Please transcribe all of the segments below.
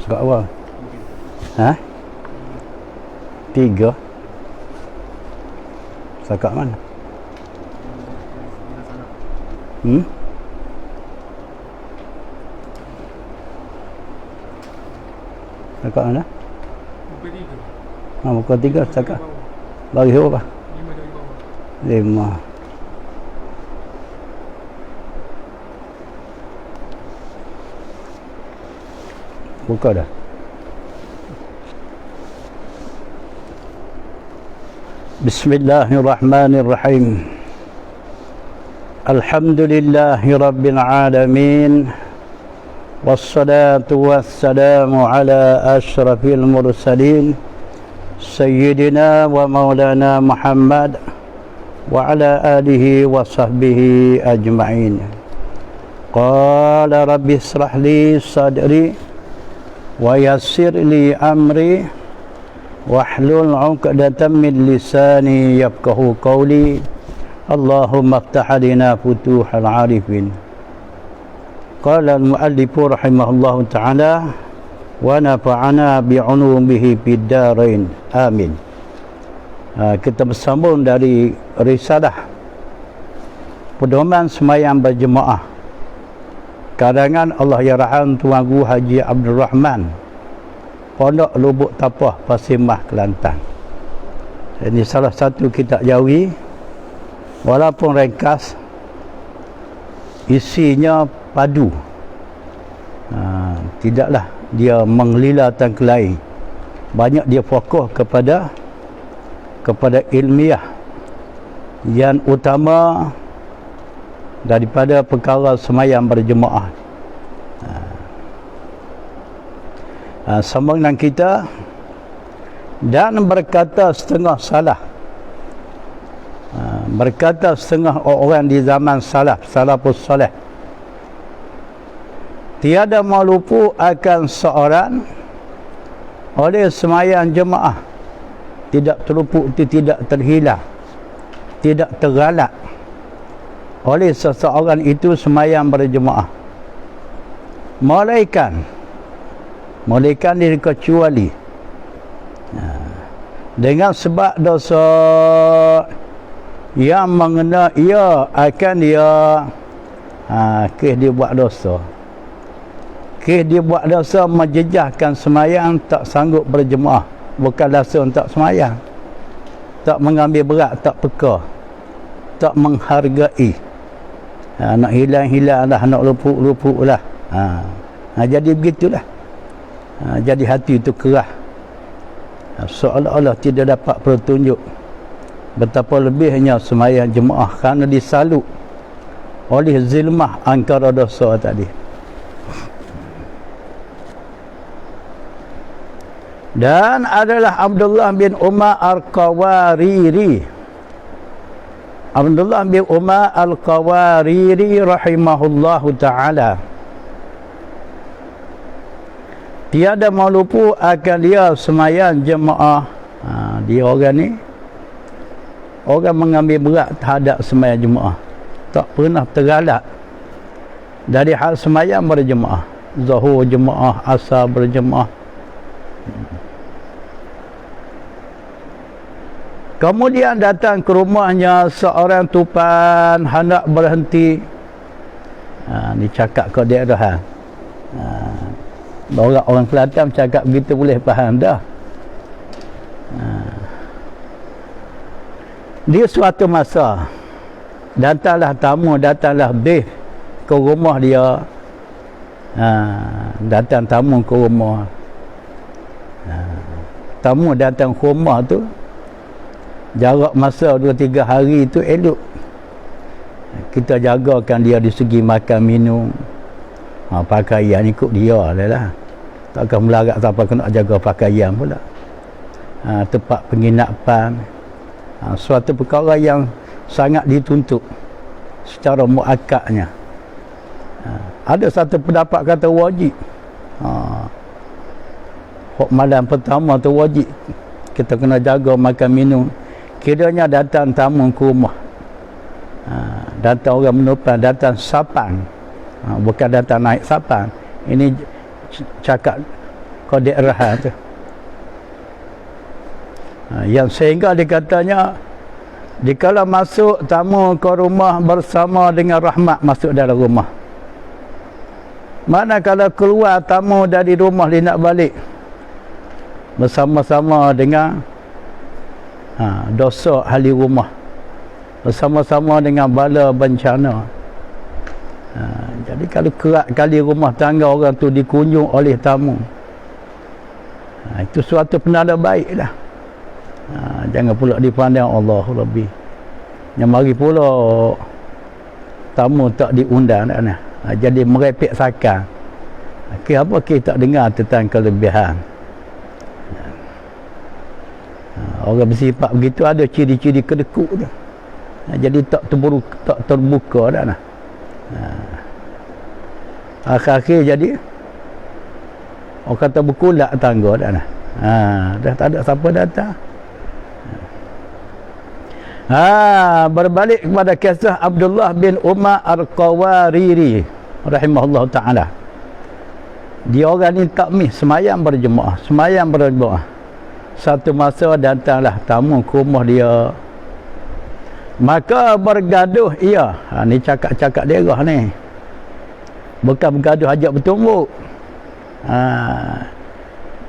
Surat awal. Ha? 3. Sakat mana? Sakat mana? Muka 3 sakat. Bagi berapa? 5. Buka dah. Bismillahirrahmanirrahim. Alhamdulillahi rabbil alamin. Wassalatu wassalamu ala asyrafil mursalin sayyidina wa maulana Muhammad wa ala alihi wa sahbihi ajma'in. Qala rabbi israh li sadri wa yassir li amri wahlul 'uqdatam min lisani yafqahu qawli. Allahumma iftah lana futuhal 'arifin. Qala al-mu'allif rahimahullahu ta'ala wa nafa'ana bi'ulumihi fid darain. Amin. Kita bersambung dari risalah pedoman sembahyang berjemaah karangan Allahyarham Tuan Guru Haji Abdul Rahman, Pondok Lubuk Tapah, Pasimah, Kelantan. Ini salah satu kitab jawi, walaupun ringkas, isinya padu. Tidaklah dia menglilatan ke lain. Banyak dia fokus kepada ilmiah yang utama daripada perkara sembahyang berjemaah. Sambungan kita, dan berkata setengah salah. Berkata setengah orang di zaman salafus salih, tiada malupu akan seorang oleh sembahyang jemaah, tidak terluput, tidak terhilang, tidak tergalak oleh seseorang itu sembahyang berjemaah, melainkan dikecuali dengan sebab dosa yang mengena ia akan dia dia buat dosa, dia buat dosa menjejahkan sembahyang, tak sanggup berjemaah, bukan dosa tak sembahyang, tak mengambil berat, tak peka, tak menghargai. Nak hilang-hilang lah, nak lupuk-lupuk lah. Jadi begitulah. Jadi hati itu kerah. Seolah-olah tidak dapat petunjuk. Betapa lebihnya sembahyang jemaah kerana disalut oleh zilmah angkara dosa tadi. Dan adalah Abdullah bin Umar Al-Qawariri. Abdullah bin Umar Al-Qawariri rahimahullahu ta'ala, tiada malupu akan dia sembahyang jemaah. Dia orang ni, orang mengambil berat terhadap sembahyang jemaah, tak pernah tergalak dari hal sembahyang berjemaah, zuhur jemaah, asar berjemaah. Kemudian datang ke rumahnya seorang tupan hendak berhenti. Ni cakap ke daerah. Orang Kelantan cakap begitu boleh faham dah. Di suatu masa datanglah tamu, datanglah beh ke rumah dia. Datang tamu ke rumah. Tamu datang ke rumah tu, jarak masa 2-3 hari itu elok. Kita jagakan dia di segi makan minum, pakaian ikut dia lah. Takkan melarat siapa kena jaga pakaian pula. Tempat penginapan, suatu perkara yang sangat dituntut secara muakkadnya. Ada satu pendapat kata wajib. Malam pertama tu wajib kita kena jaga makan minum. Kiranya datang tamu ke rumah, datang orang menumpang, datang sapang, bukan datang naik sapang. Ini cakap kode raha tu. Yang sehingga dikatanya dikala masuk tamu ke rumah bersama dengan rahmat masuk dalam rumah. Mana kalau keluar tamu dari rumah dia nak balik bersama-sama dengan dosa ahli rumah, bersama-sama dengan bala bencana. Jadi kalau kerap kali rumah tangga orang tu dikunjung oleh tamu, itu suatu penanda baik lah. Jangan pula dipandang Allah lebih. Yang mari pula tamu tak diundang dah. Jadi merepek sakar. Apa kita tak dengar tentang kelebihan. Orang bersifat begitu ada ciri-ciri kedekut tu. Jadi tak terbuka dah nah. Akhir-akhir jadi orang kata berkulak tangga dah nah. Dah tak ada siapa datang. Berbalik kepada kisah Abdullah bin Umar Al-Qawariri rahimahullah ta'ala. Dia orang ni takmih semayang berjemaah. Satu masa datanglah tamu ke rumah dia. Maka bergaduh ia. Ni cakap-cakap daerah ni. Bukan bergaduh hajat bertumbuk.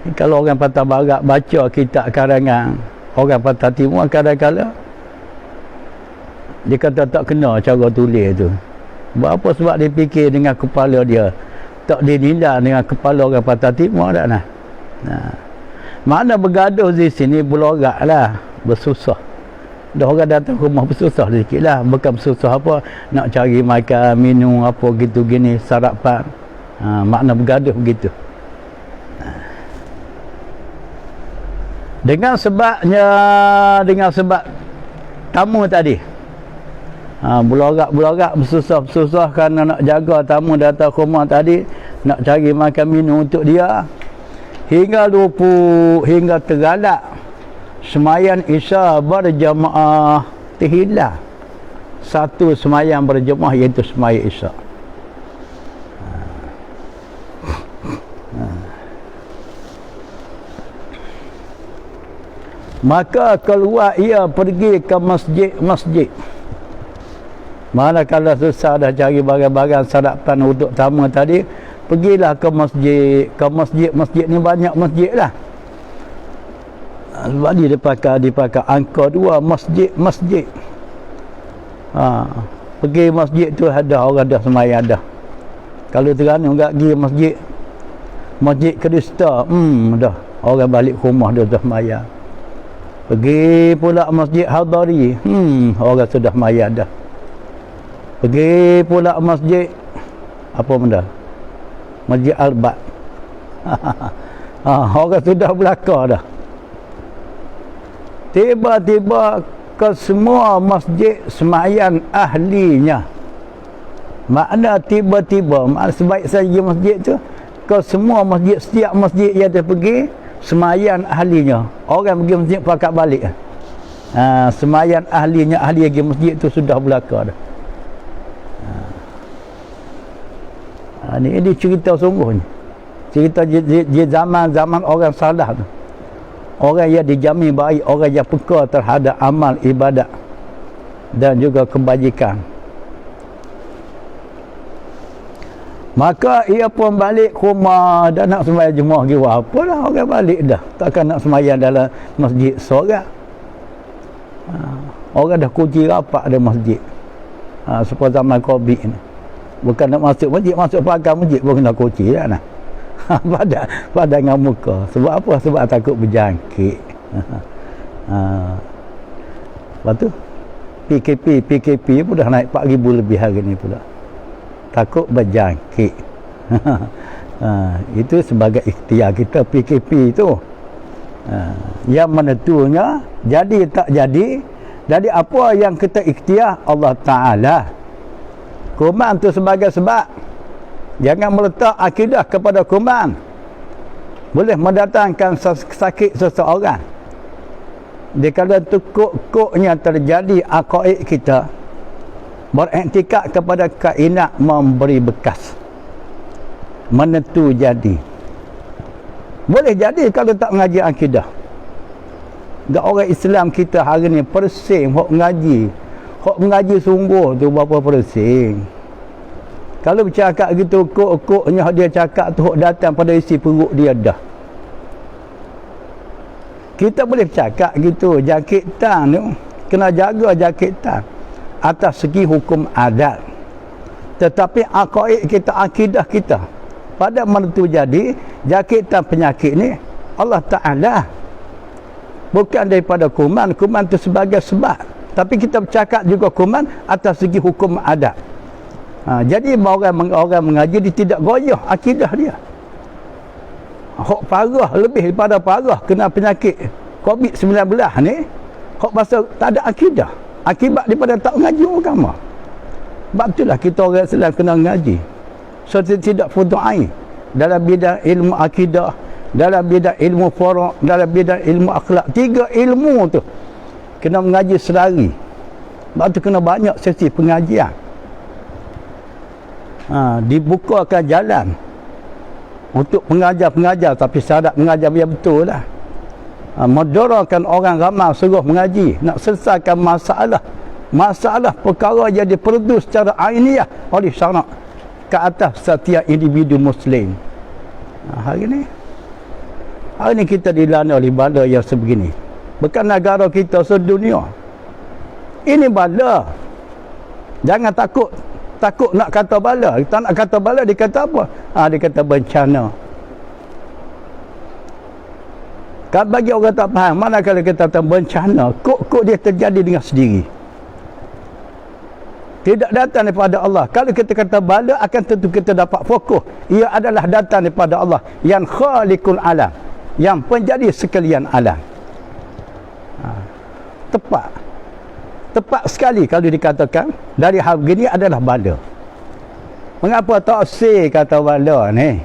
Ni kalau orang Patah Barat baca kitab karangan orang Patah Timur, kadang-kadang dia kata tak kena cara tulis tu. Apa sebab dia fikir dengan kepala dia, tak dinilai dengan kepala orang Patah Timur tak nah. Mana bergaduh di sini belorak lah, bersusah. Dah orang datang rumah bersusah sikit lah. Bukan bersusah apa, nak cari makan, minum apa gitu gini, sarapan. Makna bergaduh begitu. Dengan sebab tamu tadi. Belorak bersusah kerana nak jaga tamu datang rumah tadi, nak cari makan minum untuk dia. Hingga tergalak semayan Isya berjemaah terhilang. Satu semayan berjemaah iaitu semayan Isya. Maka keluar ia pergi ke masjid. Manakala susah dah cari barang-barang sarapan untuk tamu tadi, pergilah ke masjid. Masjid ni banyak masjid lah. Sebab ni dipakai angka 2, masjid. Pergi masjid tu ada orang dah semayang dah. Kalau Terengganu enggak pergi masjid Kristen, dah orang balik rumah dah semayang. Pergi pula masjid Hadari, orang sudah semayang dah. Pergi pula masjid apa benda? Masjid Al-Bad. Orang sudah belakang dah. Tiba-tiba ke semua masjid semayan ahlinya. Makna tiba-tiba, sebaik saja masjid tu, ke semua masjid, setiap masjid yang dia pergi, semayan ahlinya. Orang pergi masjid pakat balik. Semayan ahlinya, ahli pergi masjid tu sudah belakang dah. Ini cerita sungguh ni. Cerita di zaman orang salah tu. Orang yang dijamin baik, orang yang peka terhadap amal ibadat dan juga kebajikan. Maka ia pun balik ke rumah dan nak sembahyang Jumaat gitu. Apalah orang balik dah. Takkan nak sembahyang dalam masjid seorang. Orang dah kunci rapat dalam masjid. Seperti zaman Covid ni. Bukan nak masuk masjid, masuk pagar masjid pun kena kunci dah nah. Pada dengan muka. Sebab apa? Sebab takut berjangkit. Lepas tu PKP pun dah naik 4,000 lebih hari ni pula. Takut berjangkit. Itu sebagai ikhtiar kita PKP itu. Yang menentunya jadi tak jadi. Jadi apa yang kita ikhtiar? Allah Ta'ala. Kuman tu sebagai sebab. Jangan meletak akidah kepada kuman. Boleh mendatangkan sakit seseorang. Dikala tu kok-koknya terjadi akaid kita, beriktikad kepada kainat memberi bekas, menentu jadi. Boleh jadi kalau tak mengaji akidah. Dan orang Islam kita hari ni persing hok mengaji sungguh tu berapa persing. Kalau bercakap gitu kok-koknya dia cakap tu hok datang pada isi perut dia dah. Kita boleh bercakap gitu, jakit tang tu kena jaga jakit tang atas segi hukum adat. Tetapi aqaid kita, akidah kita pada menentu jadi jakit tang penyakit ni Allah Ta'ala, bukan daripada kuman tu sebagai sebab, tapi kita bercakap juga kuman atas segi hukum adat. Jadi orang mengaji dia tidak goyah akidah dia. Hok parah, lebih daripada parah kena penyakit COVID-19 ni, hok pasal tak ada akidah, akibat daripada tak mengaji agama. Sebab itulah kita orang Islam kena mengaji. So tidak fudu'ai dalam bidang ilmu akidah, dalam bidang ilmu furu', dalam bidang ilmu akhlak. 3 ilmu tu kena mengaji selari. Sebab tu kena banyak sesi pengajian. Dibukakan jalan untuk pengajar-pengajar, tapi syarat mengajar biar betul lah. Mendorongkan orang ramai suruh mengaji, nak selesaikan masalah perkara yang diperlu secara ainiah oleh syarak ke atas setiap individu Muslim. Hari ni kita dilanda oleh bala yang sebegini. Bukan negara kita, sedunia. Ini bala. Jangan takut nak kata bala. Kita nak kata bala, dia kata apa? Dia kata bencana. Kan bagi orang tak faham, mana kalau kita kata bencana, kok dia terjadi dengan sendiri. Tidak datang daripada Allah. Kalau kita kata bala, akan tentu kita dapat fokus. Ia adalah datang daripada Allah yang khaliqul alam, yang penjadi sekalian alam. Tepat sekali kalau dikatakan dari hal begini adalah bala. Mengapa tak say kata bala ni?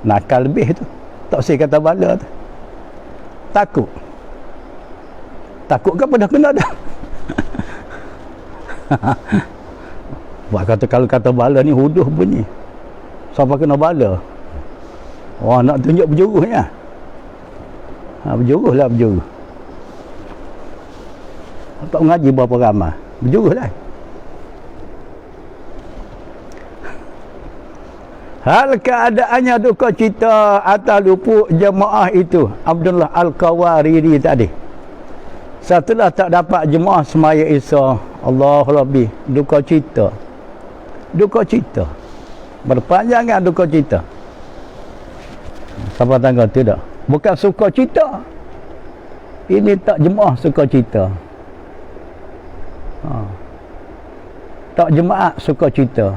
Nakal lebih tu. Tak say kata bala tu. Takut ke pada kena dah? Buat kata kalau kata bala ni huduh bunyi. Siapa kena bala? Wah, nak tunjuk berjuruhnya. Berjuruh lah, berjuruh. Tak mengaji berapa ramai. Berjuruh lah. Hal keadaannya duka cita atas luput jemaah itu Abdullah Al-Qawariri tadi. Setelah tak dapat jemaah semaya Isya, Allahu Rabbi, duka cita. Berpanjangan duka cita. Siapa tangga tidak? Bukan suka cita. Ini tak jemaah suka cita. Tak jemaah suka cita.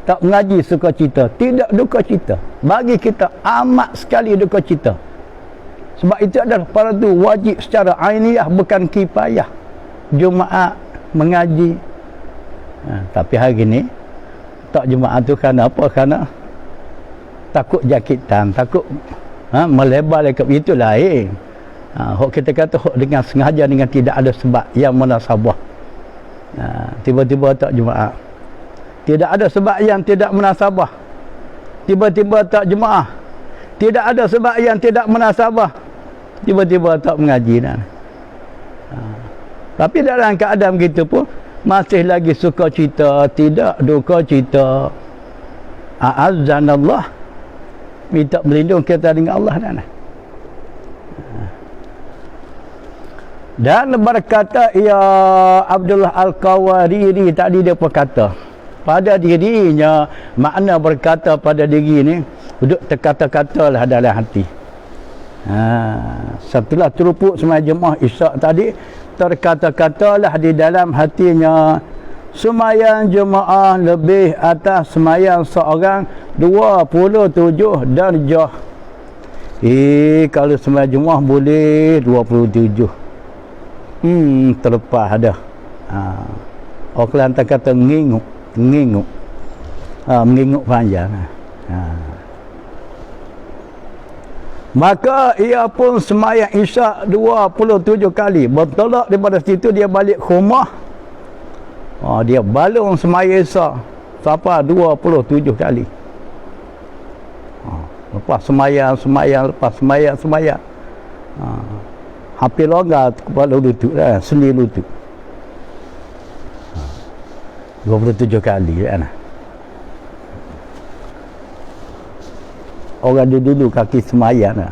Tak mengaji suka cita. Tidak duka cita. Bagi kita amat sekali duka cita. Sebab itu adalah fardu wajib secara ainiah, bukan kifayah. Jumaat mengaji. Tapi hari ni tak Jumaat tu kerana apa? Kerana takut jakitan, takut melebar lekat. Itu lain. Hok kita kata hok dengan sengaja, dengan tidak ada sebab yang munasabah. Tiba-tiba tak Jumaat. Tidak ada sebab yang tidak munasabah. Tiba-tiba tak Jumaat. Tidak ada sebab yang tidak munasabah. Tiba-tiba tak mengaji dah. Tapi dalam keadaan begitu pun masih lagi suka cita, tidak duka cita. A'azzanallah. Minta berlindung kita dengan Allah dah. Dan berkata ia Abdullah Al-Qawariri tadi, dia berkata pada dirinya, makna berkata pada diri ni duduk terkata-katalah dalam hati. Setelah teruput semua jemaah Isyak tadi, terkata-katalah di dalam hatinya, sembahyang jemaah lebih atas sembahyang seorang 27 darjah. Kalau sembahyang jemaah boleh 27. Terlepas dah. Orang Kelantan kata nginguk panjang. Maka ia pun sembahyang Isyak 27 kali. Bertolak daripada situ dia balik ke rumah. Dia balung semaya Isyak sampai 27 kali. Lepas semayang, lepas semayang. Hampir longgar kepala lutut lah, sendi lutut. 27 kali kan. Orang dulu kaki semayang lah.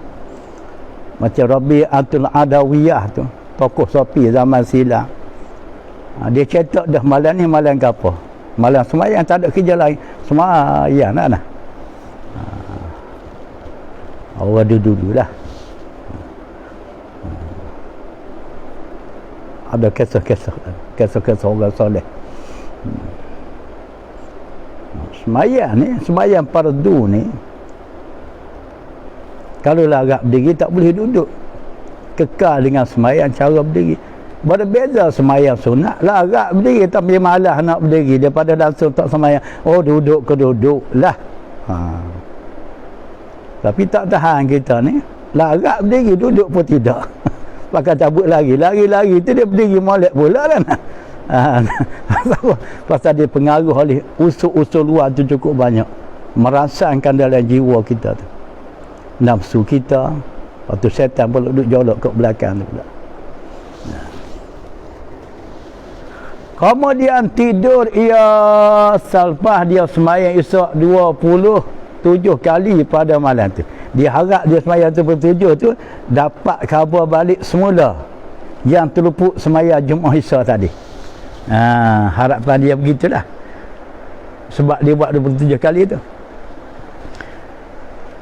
Macam Rabi'atul Adawiyah tu, tokoh Sofi zaman silam. Dia cetak dah malam ni malam ke apa? Malam semayang tak ada kerja lain. Semayang lah. Orang dulu lah. Ada kisah-kisah orang soleh. Semayang fardu ni, kalau agak berdiri tak boleh duduk. Kekal dengan semayang cara berdiri. Berbeza semayang sunat. Agak berdiri tapi malas nak berdiri daripada langsung tak semayang. Duduk ke duduk lah. Tapi tak tahan kita ni. Agak berdiri duduk pun tidak. Pakai cabut lari tu dia berdiri molek pula kan. Pasal dia pengaruh oleh unsur-unsur luar tu cukup banyak. Merasakan dalam jiwa kita tu. Nafsu kita. Lepas tu syaitan pula duduk jolok kat belakang tu pula. Kemudian tidur ia selepas dia semayang Isyak 27 kali pada malam tu. Dia harap dia semayang 27 tu dapat khabar balik semula yang terluput semayang Jumaat Isyak tadi. Harapan dia begitulah. Sebab dia buat 27 kali tu.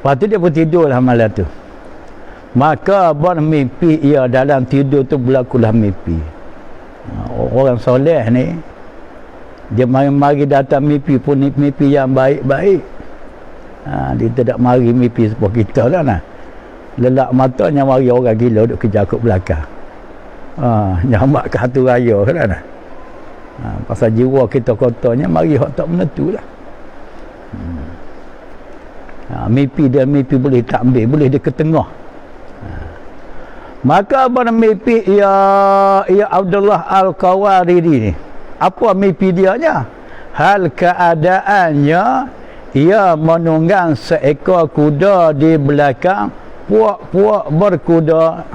Lepas tu dia pun tidurlah malam tu. Maka bermimpi ia dalam tidur tu berlakulah mimpi. Orang soleh ni dia mari datang mimpi pun mimpi yang baik-baik. Dia tidak mari mimpi seperti kita lah nah. Lelak matanya mari orang gila duduk kejar kat belakang. Nyamak ke hatu raya kan nah. Pasal jiwa kita kotornya mari hak tak menentu lah. Mimpi boleh tak ambil, boleh dia ke tengah. Maka bermimpi ia Abdullah Al-Qawariri ni. Apa mimpi dia nya? Hal keadaannya ia menunggang seekor kuda di belakang puak-puak berkuda.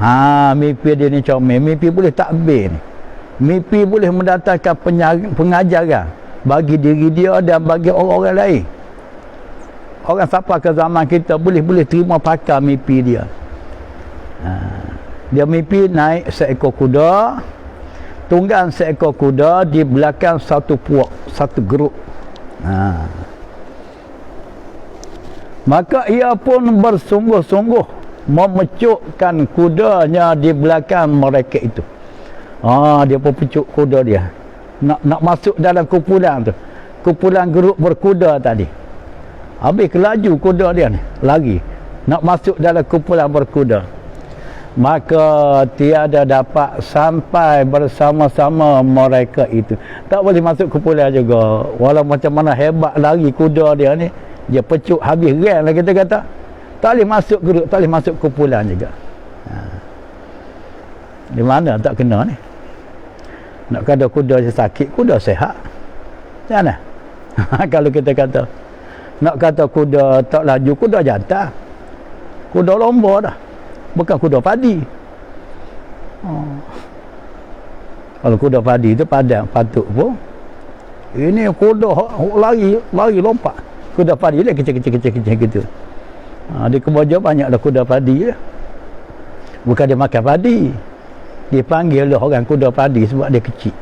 Mimpi dia ni comel. Mimpi boleh takbir ni. Mimpi boleh mendatangkan pengajaran bagi diri dia dan bagi orang-orang lain. Orang siapa ke zaman kita boleh terima pakar mimpi dia. Dia mimpi naik seekor kuda, tunggang seekor kuda di belakang satu puak, satu geruk. Maka ia pun bersungguh-sungguh memecukkan kudanya di belakang mereka itu. Dia pun pecuk kuda dia. Nak masuk dalam kumpulan tu. Kumpulan geruk berkuda tadi. Habis kelaju kuda dia ni, lari. Nak masuk dalam kumpulan berkuda. Maka tiada dapat sampai bersama-sama mereka itu. Tak boleh masuk kumpulan juga. Walau macam mana hebat lari kuda dia ni, dia pecuk habis rem lah kita kata. Tak boleh masuk geruk, tak boleh masuk kumpulan juga. Di mana tak kena ni? Nak kata kuda sakit, kuda sehat. Macam mana? Kalau kita kata nak kata kuda tak laju, kuda jantan. Kuda lomba dah. Bukan kuda padi. Kalau kuda padi tu padang patut pun. Ini kuda lari lompat. Kuda padi dia kecil gitu. Di Kemboja banyaklah kuda padi. Bukan dia makan padi. Dia panggil lah orang kuda padi sebab dia kecil.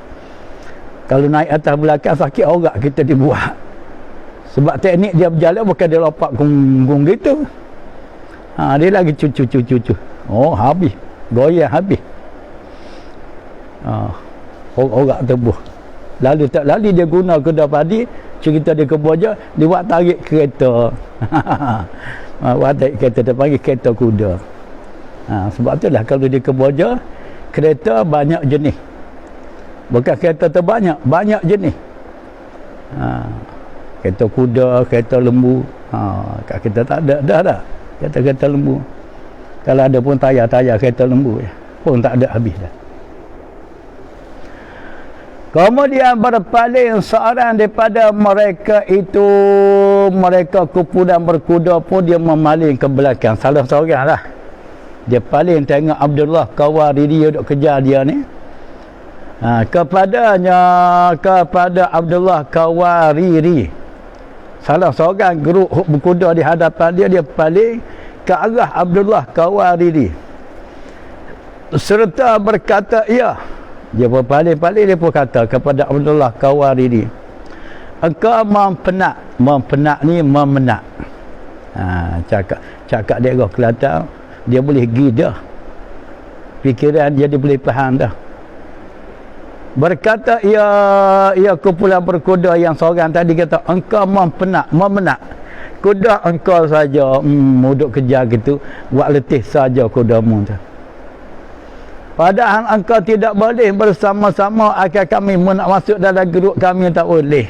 Kalau naik atas belakang sakit orang kita dibuat. Sebab teknik dia berjalan bukan dia lompat gung gitu. Dia lagi cucu. Habis. Goyang habis. Orang tebuh. Lalu tak lali dia guna kuda padi. Cerita dia Kemboja, dia buat tarik kereta. Buat tarik kereta, dia panggil kereta kuda. Sebab itulah kalau dia Kemboja, kereta banyak jenis. Bukan kereta terbanyak, banyak jenis. Kereta kuda, kereta lembu. Kat kita tak ada, dah. Kereta lembu. Kalau ada pun tayar kereta lembu pun tak ada habis dah. Kemudian berpaling seorang daripada mereka itu, mereka kumpulan berkuda pun dia memalin ke belakang. Salah seorang lah. Dia paling tengok Abdullah Qawariri dia duk kejar dia ni. Kepada Abdullah Qawariri, salah seorang geruk berkuda di hadapan dia, dia paling ke arah Abdullah Qawariri serta berkata, ya, dia berpaling-paling, dia pun kata kepada Abdullah Qawariri, engkau mempenak ni memenak. Cakap dia ke Kelantan, dia boleh pergi dah, fikiran dia boleh faham dah. Berkata ia kumpulan berkuda yang seorang tadi kata, engkau memenak kuda engkau saja, duduk kejar gitu, buat letih saja kudamu tu. Padahal engkau tidak boleh bersama-sama akan kami, nak masuk dalam geruk kami tak boleh.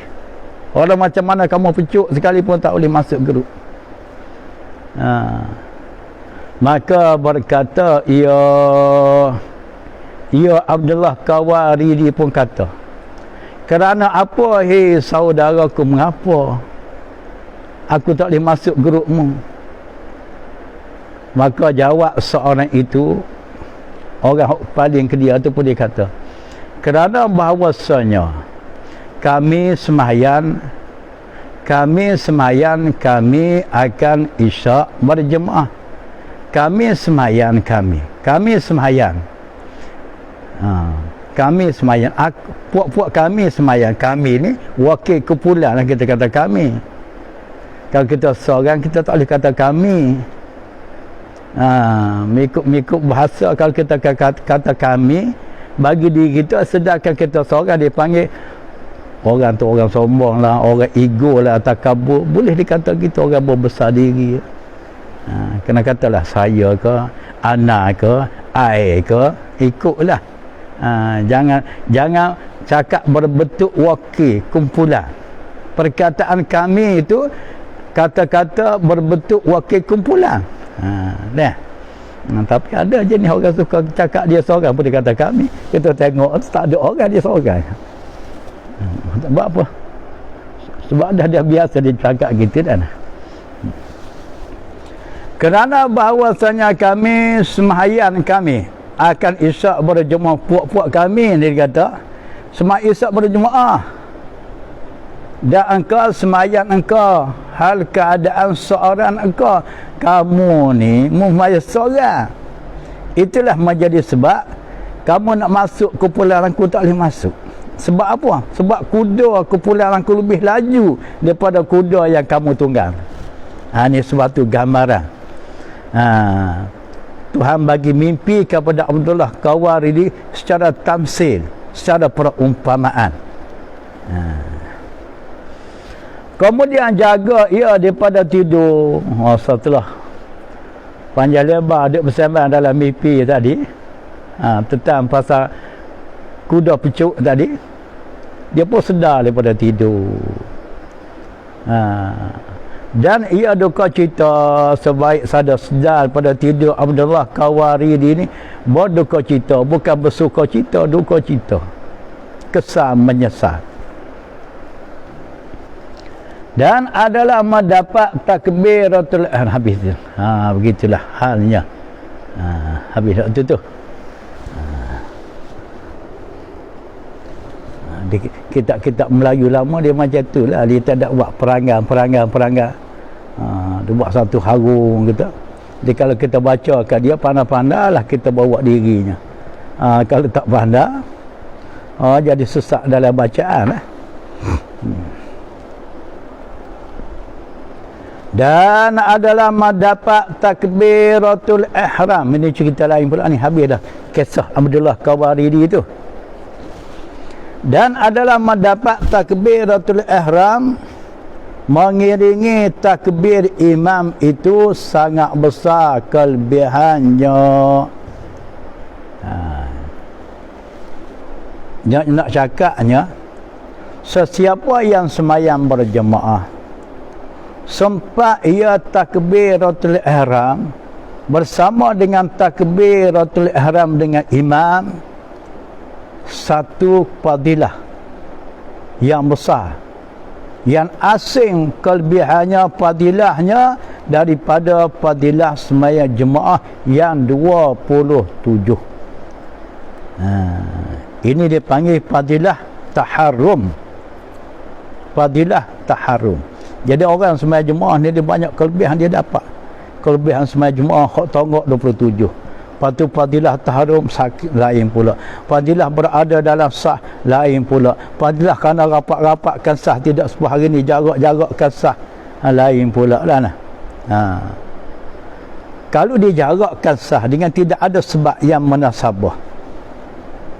Orang macam mana kamu pecuk sekalipun tak boleh masuk geruk. Maka berkata ia Abdullah Qawariri pun kata, kerana apa hei saudaraku, mengapa aku tak boleh masuk gerukmu? Maka jawab seorang itu, orang paling ke dia tu pun dia kata, kerana bahawasanya kami semayan kami akan isyak berjemaah. Kami semayan puak-puak kami semayan. Kami ni wakil kumpulan lah kita kata kami. Kalau kita seorang, kita tak boleh kata kami. Mengikut bahasa, kalau kita kata kami, bagi diri kita, sedangkan kita seorang dipanggil orang tu orang sombong lah, orang ego lah, takabur, boleh dikata kita orang berbesar diri. Kena katalah saya ke, anak ke, ai ke, ikutlah. Jangan cakap berbentuk wakil kumpulan. Perkataan kami itu kata-kata berbentuk wakil kumpulan. Tapi ada jenis orang suka cakap dia seorang pun dia kata kami. Kita tengok tak ada orang, dia seorang. Sebab apa? Sebab dah biasa dia cakap gitu dah. Kerana bahawasanya kami sembahyang kami akan isyak berjemaah, puak-puak kami, dia kata sembahyang isyak berjemaah, dan engkau sembahyang engkau hal keadaan seorang engkau, kamu ni sembahyang seorang. Itulah menjadi sebab kamu nak masuk kumpulan aku tak boleh masuk. Sebab apa? Sebab kuda kumpulan aku lebih laju daripada kuda yang kamu tunggang. Ini suatu gambaran. Tuhan bagi mimpi kepada Abdullah Qawariri secara tamsil, secara perumpamaan. Kemudian jaga ia daripada tidur. Setelah panjang lebar duk bersembang dalam mimpi tadi, tentang pasal kuda pecuk tadi, dia pun sedar daripada tidur. Dan ia duka cita sebaik sadar pada tidur Abdullah Qawariri ni, berduka cita, bukan bersuka cita, duka cita, kesal menyesal. Dan adalah mendapat takbiratul ihram. Habis tu. Begitulah halnya. Habis waktu tu. Kitab-kitab Melayu lama dia macam tu lah. Dia tak ada buat perangai. Dia buat satu harung gitu. Jadi kalau kita baca kat dia, pandai-pandai lah kita bawa dirinya. Kalau tak pandai, jadi sesak dalam bacaan lah. Dan adalah mendapat takbiratul ihram. Ini cerita lain pula ni. Habis dah kisah Abdullah Qawariri itu. Dan adalah mendapat takbiratul ihram, mengiringi takbir imam itu sangat besar kelebihannya. Nak cakapnya, sesiapa yang semayang berjemaah sempat ia takbiratul ihram bersama dengan takbiratul ihram dengan imam, satu fadilah yang besar, yang asing kelebihannya, fadilahnya daripada fadilah sembahyang jemaah yang 27. Ini dipanggil fadilah taharrum. Fadilah taharrum. Jadi orang sembahyang jemaah ni dia banyak kelebihan dia dapat. Kelebihan sembahyang jemaah hak tonggak 27. Lepas tu fadilah taharrum sakit lain pula. Fadilah berada dalam sah lain pula. Fadilah kerana rapat-rapatkan sah tidak sebuah hari ni jarak-jarakkan sah lain pula lah nah. Kalau dijarakkan sah dengan tidak ada sebab yang menasabah,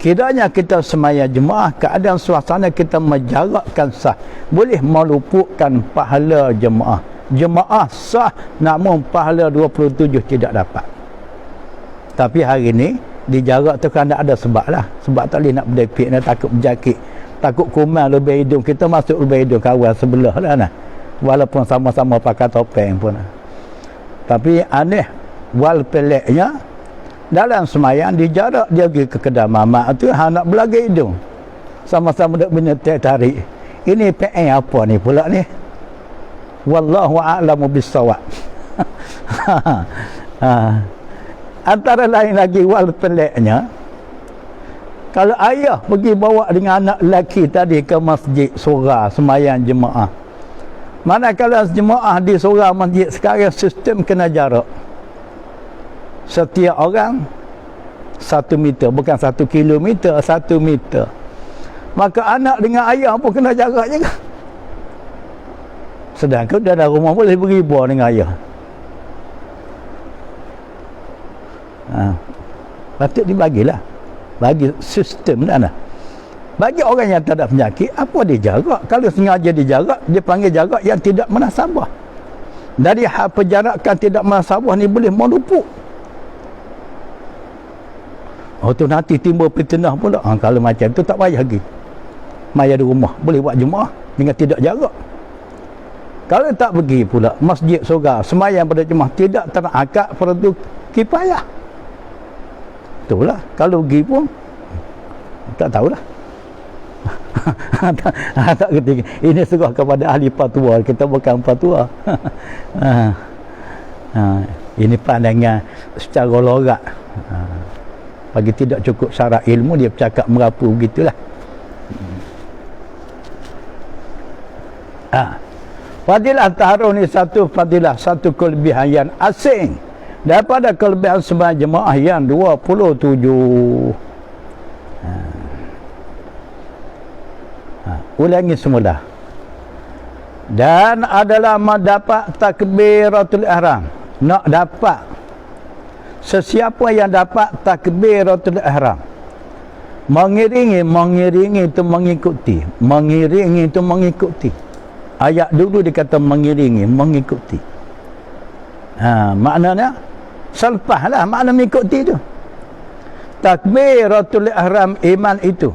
kiranya kita sembahyang jemaah keadaan suasana kita menjarakkan sah, boleh meluputkan pahala jemaah. Jemaah sah namun pahala 27 tidak dapat. Tapi hari ni dijarak tu kerana ada sebab lah. Sebab tak boleh nak berdepik, takut berjakit, takut kuman lebih hidung. Kita masuk lebih hidung kawan sebelah lah nah. Walaupun sama-sama pakai topeng pun. Tapi aneh wal peliknya, dalam semayang dijarak dia pergi ke kedai mamak tu nak belaga hidung. Sama-sama nak bina tarik. Ini PN apa ni pula ni? Wallahu a'lamu bis-shawab. Antara lain lagi wal peliknya, kalau ayah pergi bawa dengan anak lelaki tadi ke masjid surah sembahyang jemaah, manakala jemaah di surah masjid sekarang sistem kena jarak setiap orang 1 meter, bukan 1 kilometer, 1 meter. Maka anak dengan ayah pun kena jarak juga. Sedangkan dalam rumah boleh beribu dengan ayah. Patut dibagilah, bagi sistem dah. Bagi orang yang tak ada penyakit, apa dia jarak? Kalau sengaja dijarak, dia panggil jarak yang tidak munasabah. Dari hal penjarakan tidak munasabah ni boleh meluput. Tu nanti timbul fitnah pula. Kalau macam tu tak payah lagi. Maya di rumah boleh buat jemaah dengan tidak jarak. Kalau tak pergi pula masjid surga sembahyang pada jemaah tidak terangkat fardu kifayah. Itulah, kalau pergi pun tak tahulah. Tak ketika ini serah kepada ahli fatwa, kita bukan fatwa. Ini pandangan secara logat. Bagi tidak cukup syarat ilmu, dia bercakap merapu begitulah. Fadilah taharrum ni satu fadilah, satu kelebihan yang asing daripada kelebihan sembahyang jemaah yang 27. Ulangi semula. Dan adalah mendapat takbiratul ihram. Nak dapat, sesiapa yang dapat takbiratul ihram, mengiringi itu mengikuti, mengiringi itu mengikuti. Ayat dulu dikata mengiringi, mengikuti. Maknanya selepaslah makna mengikuti itu. Takbiratul ihram iman itu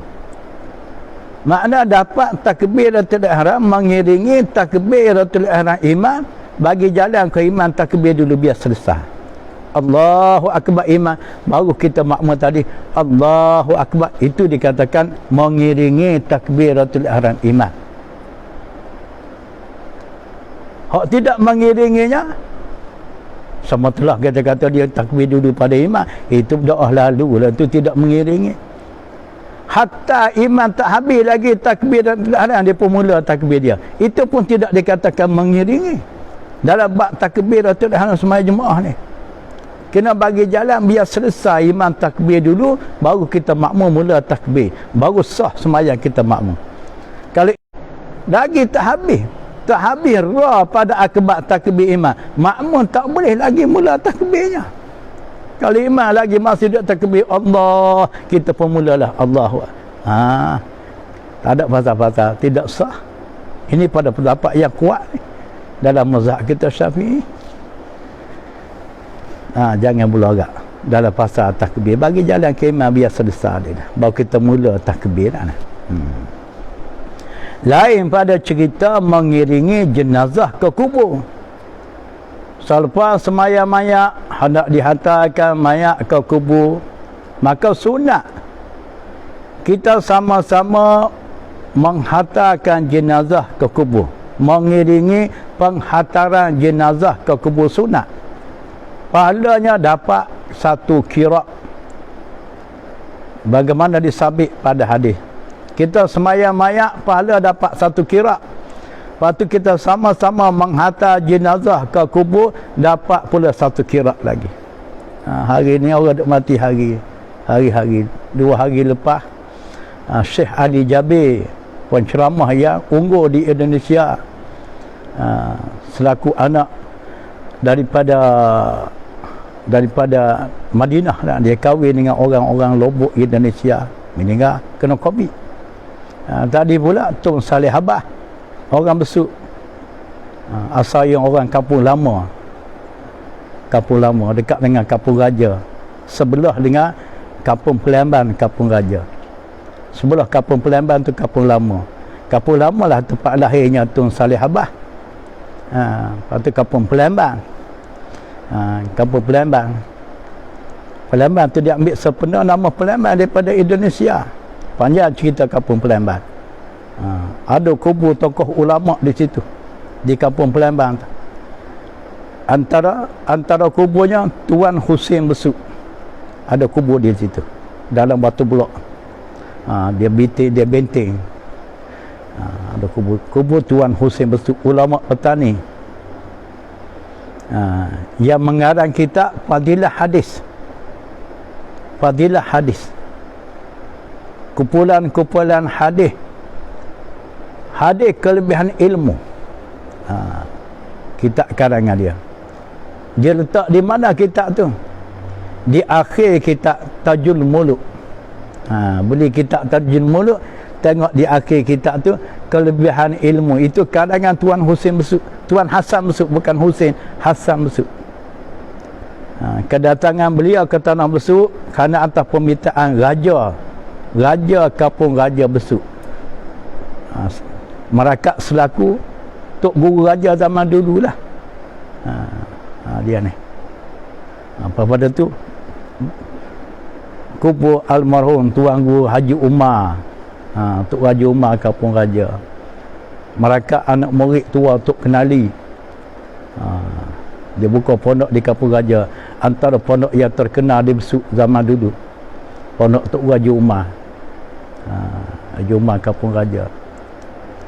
makna dapat takbiratul ihram, mengiringi takbiratul ihram iman, bagi jalan ke iman takbir dulu biar selesai. Allahu akbar iman, baru kita makmum tadi Allahu akbar, itu dikatakan mengiringi takbiratul ihram iman. Hak tidak mengiringinya, sama telah kata-kata dia takbir dulu pada iman, itu doa lalu lah, itu tidak mengiringi. Hatta iman tak habis lagi takbir dan dia pun mula takbir dia, itu pun tidak dikatakan mengiringi. Dalam bab takbir atau dalam sembahyang jemaah ni kena bagi jalan biar selesai iman takbir dulu, baru kita makmum mula takbir, baru sah sembahyang kita makmum. Kalau lagi tak habis ra pada akibat takbir imam, makmum tak boleh lagi mula takbirnya. Kalau imam lagi masih duduk takbir Allah, kita pun mulalah Allahu. Tak ada pasal-pasal, tidak sah. Ini pada pendapat yang kuat dalam mazhab kita Syafi'i. Jangan berlagak dalam pasal takbir, bagi jalan ke imam biar selesai dia, baru kita mula takbir. Lain pada cerita mengiringi jenazah ke kubur. Selepas sembahyang mayat, hendak dihantarkan mayat ke kubur, maka sunat kita sama-sama menghantarkan jenazah ke kubur, mengiringi penghantaran jenazah ke kubur sunat, pahalanya dapat 1 qira'. Bagaimana disabit pada hadis, kita semayang mayat pahala dapat 1 qira'. Lepas tu kita sama-sama menghantar jenazah ke kubur, dapat pula 1 qira' lagi. Hari ni orang duk mati hari-hari. 2 hari lepas Syekh Ali Jabir, penceramah yang unggul di Indonesia, selaku anak daripada Madinah lah. Dia kahwin dengan orang-orang Lombok Indonesia, meninggal kena Covid. Tadi pula Tun Saleh Habah, orang Besut, asal yang orang Kampung Lama, dekat dengan Kampung Raja, sebelah dengan Kampung Pelamban, Kampung Raja. Sebelah Kampung Pelamban tu Kampung Lama. Kampung Lama lah tempat lahirnya Tun Saleh Habah. Lepas tu Kampung Pelamban. Kampung Pelamban tu dia ambil sepenuh nama Pelamban daripada Indonesia. Panjang cerita Kampung Pelamban. Ada kubur tokoh ulama di situ, di Kampung Pelamban. Antara kuburnya Tuan Husin Besut, ada kubur di situ dalam batu blok. Dia benteng. Ada kubur Tuan Husin Besut, ulama petani, yang mengarang kitab Fadilah Hadis, kumpulan hadis kelebihan ilmu. Kitab karangan dia letak di mana kitab tu? Di akhir kitab Tajul Muluk. Beli kitab Tajul Muluk, tengok di akhir kitab tu kelebihan ilmu. Itu karangan Tuan Husin Besut, Tuan Hasan Besut, bukan Husin, Hasan Besut. Kedatangan beliau ke Tanah Besut kerana atas permintaan Raja Kampung Raja Besut. Merakat selaku Tok Guru Raja zaman dulu lah. Dia ni. Pada tu kubur almarhum Tuan Guru Haji Umar, Tok Haji Umar Kampung Raja. Merakat anak murid tua Tok Kenali. Dia buka pondok di Kampung Raja, antara pondok yang terkenal di Besut zaman dulu, pondok Tok Haji Umar. Haji Umar Kampung Raja.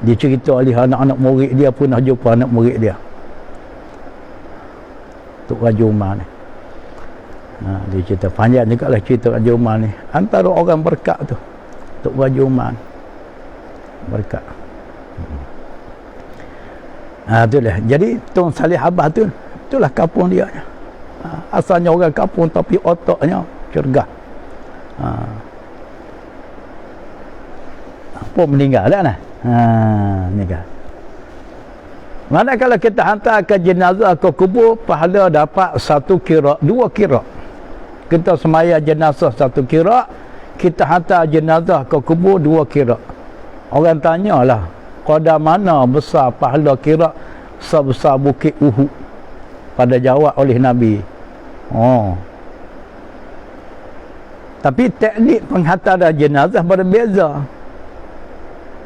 Dia cerita oleh anak-anak murid dia, pernah jumpa anak murid dia, Tok Haji Umar ni. Dia cerita panjang juga lah cerita Haji Umar ni. Antara orang berkat tu Tok Haji Umar ni, berkat. Itulah. Jadi Tun Saleh Habah tu, itulah kampung dia. Asalnya orang kampung tapi otaknya cergah. Apa meninggal dah lah. Meninggal. Manakala kita hantarkan jenazah ke kubur, pahala dapat 1 qira', 2 qira'. Kita semaya jenazah 1 qira', kita hantar jenazah ke kubur 2 qira'. Orang tanyalah, qadar mana besar pahala qira' sebesar bukit Uhud? Pada jawab oleh Nabi. Tapi teknik penghantaran jenazah berbeza.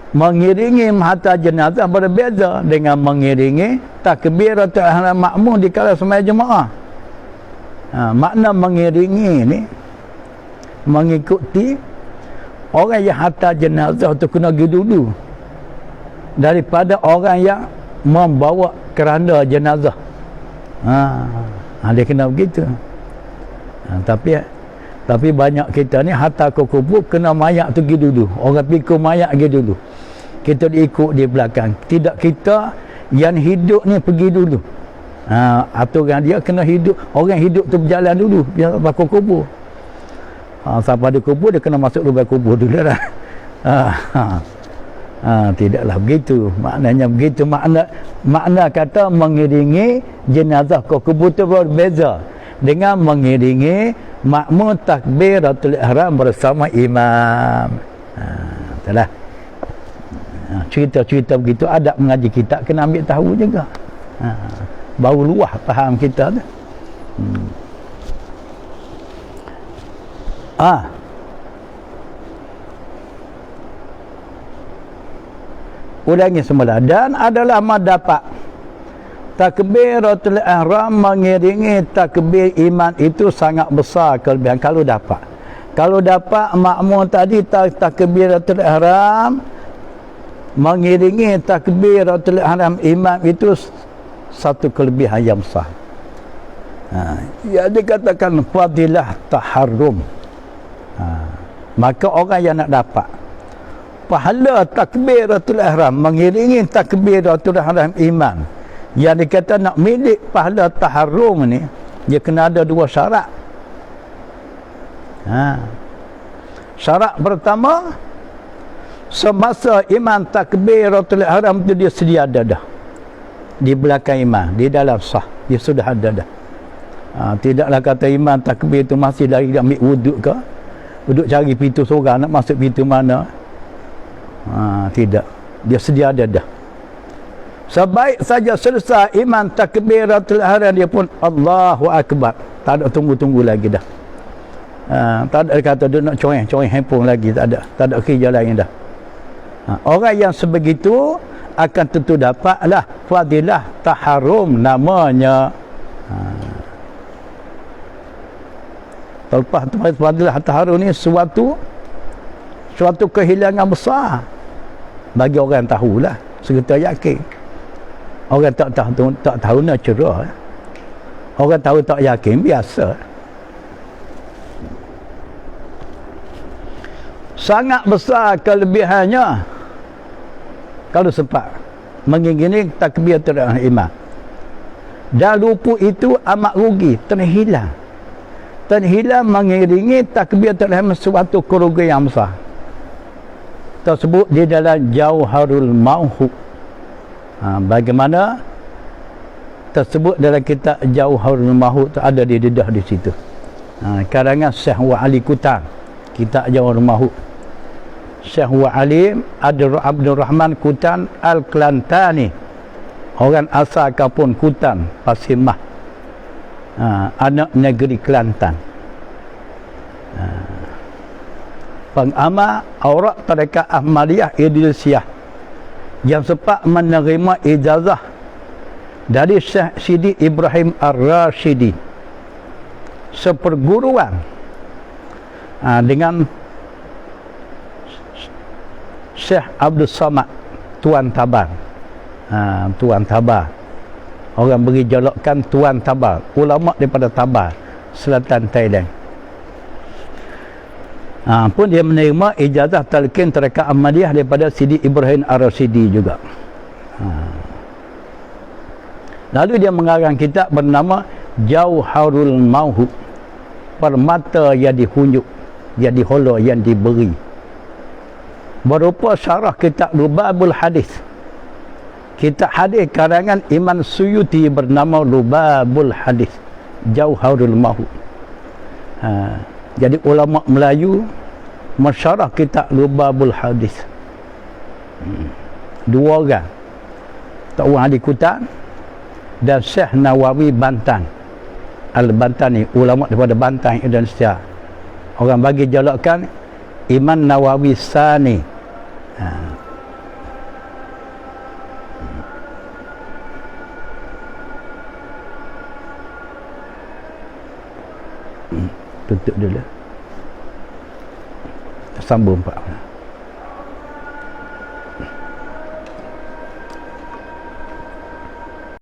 Mengiringi menghantar jenazah berbeza dengan mengiringi takbiratul ihram makmum di kala sembahyang jemaah. Makna mengiringi ni, mengikuti orang yang hantar jenazah tu kena pergi dulu daripada orang yang membawa keranda jenazah. Dia kena begitu. Tapi banyak kita ni hantar ke kubur, kena mayat tu pergi dulu. Orang pikul mayat pergi dulu, kita diikut di belakang. Tidak, kita yang hidup ni pergi dulu. Aturan dia kena hidup, orang hidup tu berjalan dulu biar bakul kubur. Sampai di kubur dia kena masuk lubang kubur dulu lah. Tidaklah begitu. Maknanya begitu. Makna kata mengiringi jenazah ke kubur tu berbeza dengan mengiringi makmum takbiratul ihram bersama imam. Itulah. Cerita-cerita begitu adab mengaji kitab kena ambil tahu juga. Baru luah faham kita tu. ulangi semula. Dan adalah dapat takbiratul ihram mengiringi takbir iman itu sangat besar kelebihan kalau dapat. Kalau dapat makmum tadi takbiratul ihram mengiringi takbiratul ihram imam itu satu kelebihan yang besar. Ya dikatakan fadilah taharrum. Maka orang yang nak dapat pahala takbiratul ihram mengiringi takbiratul ihram imam, yang dikata nak milik pahala taharrum ni, dia kena ada dua syarat. Syarat pertama, semasa imam takbiratul ihram tu dia sedia ada dah di belakang imam, di dalam sah dia sudah ada dah. Tidaklah kata imam takbir tu masih lagi ambil wuduk ke, duduk cari pintu seorang nak masuk pintu mana. Tidak, dia sedia ada dah. Sebaik saja selesai imam takbiratul ihram, dia pun Allahu Akbar, tak ada tunggu-tunggu lagi dah. Tak ada kata dia nak coreng handphone lagi, tak ada kerja lain dah. Orang yang sebegitu akan tentu dapatlah fadilah taharrum namanya. Lepas fadilah taharrum ni suatu kehilangan besar bagi orang yang tahulah, serta yakin. Orang tak tahu nak cerah. Orang tahu tak yakin biasa. Sangat besar kelebihannya kalau sempat mengiringi takbiratul ihram. Dan lupa itu amat rugi, terhilang mengiringi takbiratul ihram suatu kerugian yang besar. Tersebut di dalam Jauharul Mauhub. Bagaimana tersebut dalam kitab Jauharul Mauhub, ada di dedah di situ. Karangan Syekh Wa Ali Kutan, kitab Jauharul Mauhub. Syekh Wa Ali Abdul Rahman Kutan Al-Klantani, orang asal kampung Kutan, Pasimah, anak negeri Kelantan. Pengamal aurat tarekat Ahmadiyah Idrisiyah yang sempat menerima ijazah dari Syekh Sidi Ibrahim Ar-Rashidi, seperguruan dengan Syekh Abdul Samad Tuan Tabar. Tuan Tabar, orang beri jolokkan Tuan Tabar, ulama daripada Tabar, selatan Thailand. Pun dia menerima ijazah talqin tarekat Ahmadiyah daripada Sidi Ibrahim Ar-Rashidi juga. Lalu dia mengarang kitab bernama Jauharul Mauhub, permata yang dihunjuk, yang diholor, yang diberi, berupa syarah kitab Lubabul Hadis. Kitab hadis karangan Imam Suyuti bernama Lubabul Hadis, Jauharul Mauhub. Jadi ulama Melayu mensyarah kitab Lubabul Hadis. Dua orang, Tok Ali Kutan dan Syekh Nawawi Bantan Al-Bantani, ulama daripada Bantan, Indonesia. Orang bagi jolokan Imam Nawawi Sani. Tutup dulu, sambung Pak.